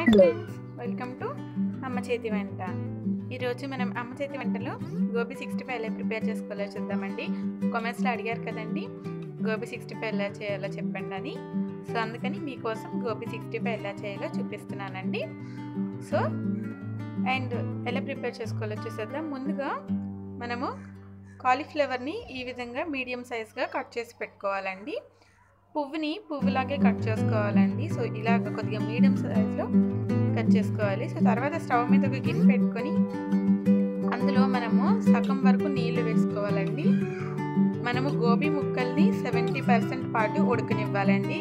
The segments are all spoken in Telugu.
హాయ్ ఫ్రెండ్స్, వెల్కమ్ టు అమ్మ చేతి వంట. ఈరోజు మనం అమ్మ చేతి వంటలో గోబీ 65 ఎలా ప్రిపేర్ చేసుకోవాలో చూద్దామండి. కామెంట్స్లో అడిగారు కదండి గోబీ 65 ఎలా చేయాలో చెప్పండి అని. సో అందుకని మీకోసం గోబీ 65 ఎలా చేయాలో చూపిస్తున్నానండి. సో అండ్ ఎలా ప్రిపేర్ చేసుకోవాలో చూసేద్దాం. ముందుగా మనము కాలీఫ్లవర్ని ఈ విధంగా మీడియం సైజ్గా కట్ చేసి పెట్టుకోవాలండి. పువ్వులాగే కట్ చేసుకోవాలండి. సో ఇలాగ కొద్దిగా మీడియం సైజులో కట్ చేసుకోవాలి. సో తర్వాత స్టవ్ మీద ఒక గిన్నె పెట్టుకొని అందులో మనము సగం వరకు నీళ్లు వేసుకోవాలండి. మనము గోబీ ముక్కల్ని 70% పాటు ఉడకనివ్వాలండి.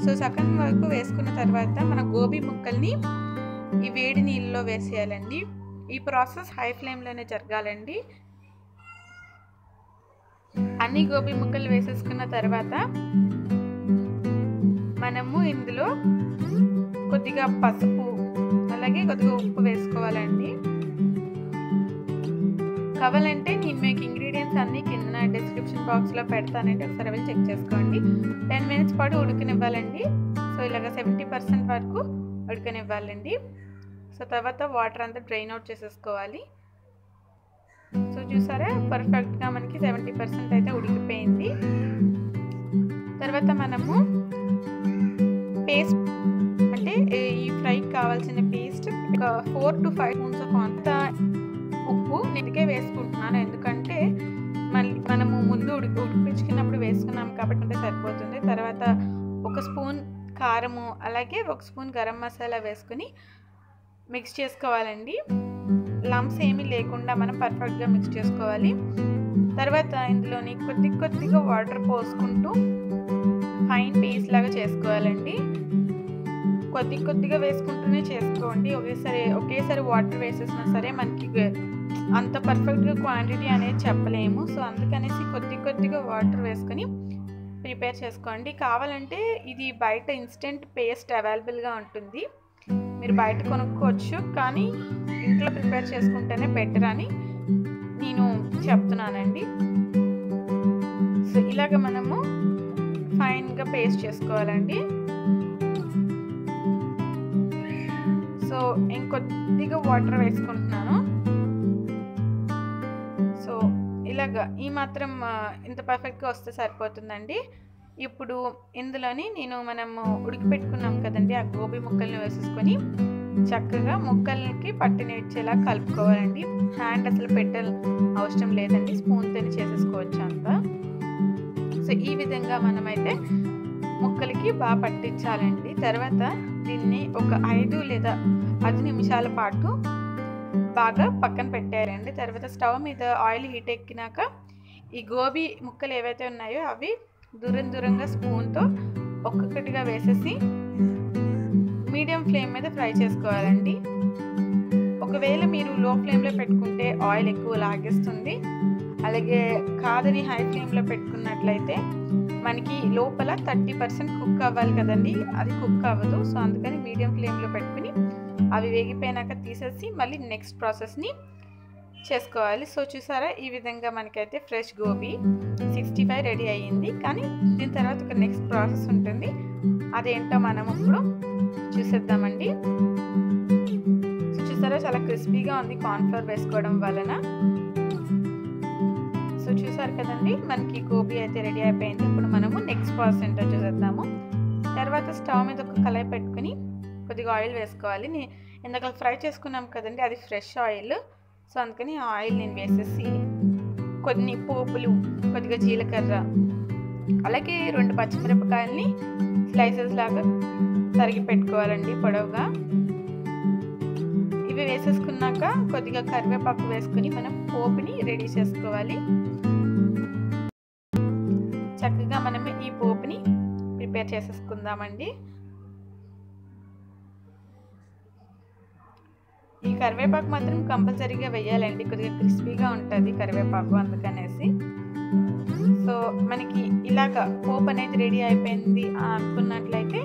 సో సగం వరకు వేసుకున్న తర్వాత మన గోబీ ముక్కల్ని ఈ వేడి నీళ్ళలో వేసేయాలండి. ఈ ప్రాసెస్ హై ఫ్లేమ్లోనే జరగాలండి. అన్ని గోబీ ముక్కలు వేసేసుకున్న తర్వాత మనము ఇందులో కొద్దిగా పసుపు అలాగే కొద్దిగా ఉప్పు వేసుకోవాలండి. కావాలంటే నేను మీకు ఇంగ్రీడియంట్స్ అన్నీ కింద డిస్క్రిప్షన్ బాక్స్లో పెడతానండి, ఒకసారి వెళ్ళి చెక్ చేసుకోండి. 10 minutes పాటు ఉడకనివ్వాలండి. సో ఇలాగ 70% వరకు ఉడకనివ్వాలండి. సో తర్వాత వాటర్ అంతా డ్రైన్ అవుట్ చేసేసుకోవాలి. సో చూసారా, పర్ఫెక్ట్గా మనకి 70% అయితే ఉడికిపోయింది. తర్వాత మనము పేస్ట్ అంటే ఈ ఫ్రైకి కావాల్సిన పేస్ట్ ఒక 4 to 5 స్పూన్స్ కొంత ఉప్పు నెతికే వేసుకుంటున్నాను, ఎందుకంటే మళ్ళీ మనము ముందు ఉడికించుకున్నప్పుడు వేసుకున్నాం కాబట్టి సరిపోతుంది. తర్వాత 1 స్పూన్ కారము అలాగే 1 స్పూన్ గరం మసాలా వేసుకుని మిక్స్ చేసుకోవాలండి. లంప్స్ ఏమీ లేకుండా మనం పర్ఫెక్ట్గా మిక్స్ చేసుకోవాలి. తర్వాత ఇందులోని కొద్దిగా వాటర్ పోసుకుంటూ ఫైన్ పేస్ట్ లాగా చేసుకోవాలండి. కొద్దిగా వేసుకుంటూనే చేసుకోండి. ఒకేసారి వాటర్ వేసేసినా సరే మనకి అంత పర్ఫెక్ట్గా క్వాంటిటీ అనేది చెప్పలేము. సో అందుకనేసి కొద్దిగా వాటర్ వేసుకొని ప్రిపేర్ చేసుకోండి. కావాలంటే ఇది బయట ఇన్స్టెంట్ పేస్ట్ అవైలబుల్గా ఉంటుంది, మీరు బయట కొనుక్కోవచ్చు, కానీ ఇంట్లో ప్రిపేర్ చేసుకుంటేనే బెటర్ అని నేను చెప్తున్నానండి. సో ఇలాగ మనము ఫైన్గా పేస్ట్ చేసుకోవాలండి. సో ఇంకొద్దిగా వాటర్ వేసుకుంటున్నాను. సో ఇలాగ ఈ మాత్రం ఇంత పర్ఫెక్ట్గా వస్తే సరిపోతుందండి. ఇప్పుడు ఇందులోని మనము ఉడికిపెట్టుకున్నాం కదండి, ఆ గోబీ ముక్కల్ని వేసేసుకొని చక్కగా ముక్కలకి పట్టినిచ్చేలా కలుపుకోవాలండి. హ్యాండ్ అసలు అవసరం లేదండి, స్పూన్తోనే చేసేసుకోవచ్చు అంతా. సో ఈ విధంగా మనమైతే ముక్కలకి బాగా పట్టించాలండి. తర్వాత దీన్ని ఒక 5 లేదా 10 నిమిషాల పాటు బాగా పక్కన పెట్టేయాలండి. తర్వాత స్టవ్ మీద ఆయిల్ హీట్ ఎక్కినాక ఈ గోబీ ముక్కలు ఏవైతే ఉన్నాయో అవి దూరంగా స్పూన్తో ఒక్కొక్కటిగా వేసేసి మీడియం ఫ్లేమ్ మీద ఫ్రై చేసుకోవాలండి. ఒకవేళ మీరు లో ఫ్లేమ్లో పెట్టుకుంటే ఆయిల్ ఎక్కువ లాగేస్తుంది, అలాగే కాదని హై ఫ్లేమ్లో పెట్టుకున్నట్లయితే మనకి లోపల 30% కుక్ అవ్వాలి కదండి, అది కుక్ అవ్వదు. సో అందుకని మీడియం ఫ్లేమ్లో పెట్టుకుని అవి వేగిపోయినాక తీసేసి మళ్ళీ నెక్స్ట్ ప్రాసెస్ని చేసుకోవాలి. సో చూసారా, ఈ విధంగా మనకైతే ఫ్రెష్ గోబీ 65 రెడీ అయ్యింది. కానీ దీని తర్వాత ఒక నెక్స్ట్ ప్రాసెస్ ఉంటుంది, అదేంటో మనం ఇప్పుడు చూసేద్దామండి. సో చూసారా, చాలా క్రిస్పీగా ఉంది కార్న్ఫ్లవర్ వేసుకోవడం వలన. సో చూసారు కదండి, మనకి గోబీ అయితే రెడీ అయిపోయింది. ఇప్పుడు మనము నెక్స్ట్ ప్రాసెస్ ఏంటో చూసేద్దాము. తర్వాత స్టవ్ మీద ఒక కళాయి పెట్టుకుని కొద్దిగా ఆయిల్ వేసుకోవాలి. ఇందాక ఫ్రై చేసుకున్నాం కదండి, అది ఫ్రెష్ ఆయిల్. సో అందుకని ఆ ఆయిల్ నేను వేసేసి కొన్ని పోపులు, కొద్దిగా జీలకర్ర, అలాగే 2 పచ్చిమిరపకాయలని స్లైసెస్ లాగా తరిగి పెట్టుకోవాలండి పొడవుగా. ఇవి వేసేసుకున్నాక కొద్దిగా కరివేపాకు వేసుకుని మనం పోపుని రెడీ చేసుకోవాలి. చక్కగా మనం ఈ పోపుని ప్రిపేర్ చేసేసుకుందామండి. ఈ కరివేపాకు మాత్రం కంపల్సరీగా వేయాలండి, కొద్దిగా క్రిస్పీగా ఉంటుంది కరివేపాకు, అందుకనేసి. సో మనకి ఇలాగ పోపు అనేది రెడీ అయిపోయింది అనుకున్నట్లయితే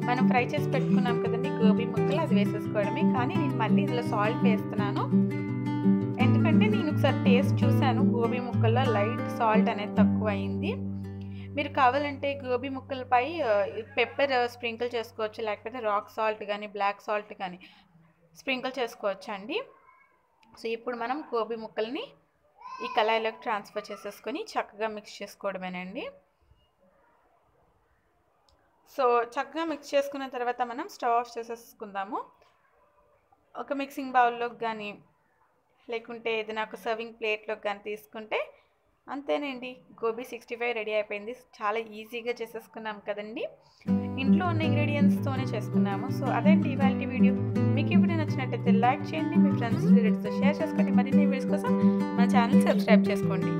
మనం ఫ్రై చేసి పెట్టుకున్నాం కదండి గోబీ ముక్కలు, అది వేసేసుకోవడమే. కానీ నేను మళ్ళీ ఇందులో సాల్ట్ వేస్తున్నాను, ఎందుకంటే నేను ఒకసారి టేస్ట్ చూశాను, గోబీ ముక్కల్లో లైట్ సాల్ట్ అనేది తక్కువ అయింది. మీరు కావాలంటే గోబీ ముక్కలపై పెప్పర్ స్ప్రింకిల్ చేసుకోవచ్చు, లేకపోతే రాక్ సాల్ట్ కానీ బ్లాక్ సాల్ట్ కానీ స్ప్రింకిల్ చేసుకోవచ్చు అండి. సో ఇప్పుడు మనం గోబీ ముక్కల్ని ఈ కళాయిలోకి ట్రాన్స్ఫర్ చేసేసుకొని చక్కగా మిక్స్ చేసుకోవడమేనండి. సో చక్కగా మిక్స్ చేసుకున్న తర్వాత మనం స్టవ్ ఆఫ్ చేసేసుకుందాము. ఒక మిక్సింగ్ బౌల్లోకి కానీ లేకుంటే ఏదైనా ఒక సర్వింగ్ ప్లేట్లోకి కానీ తీసుకుంటే అంతేనండి, గోబీ 65 రెడీ అయిపోయింది. చాలా ఈజీగా చేసేసుకున్నాం కదండి, ఇంట్లో ఉన్న ఇంగ్రీడియంట్స్తోనే చేసుకున్నాము. సో అదేంటి ఇవాళ వీడియో. మీకు ఇప్పుడు నచ్చినట్టయితే లైక్ చేయండి, మీ ఫ్రెండ్స్ రిలేటివ్స్తో షేర్ చేసుకోండి. మరిన్ని వీడియోస్ కోసం మా ఛానల్ సబ్స్క్రైబ్ చేసుకోండి.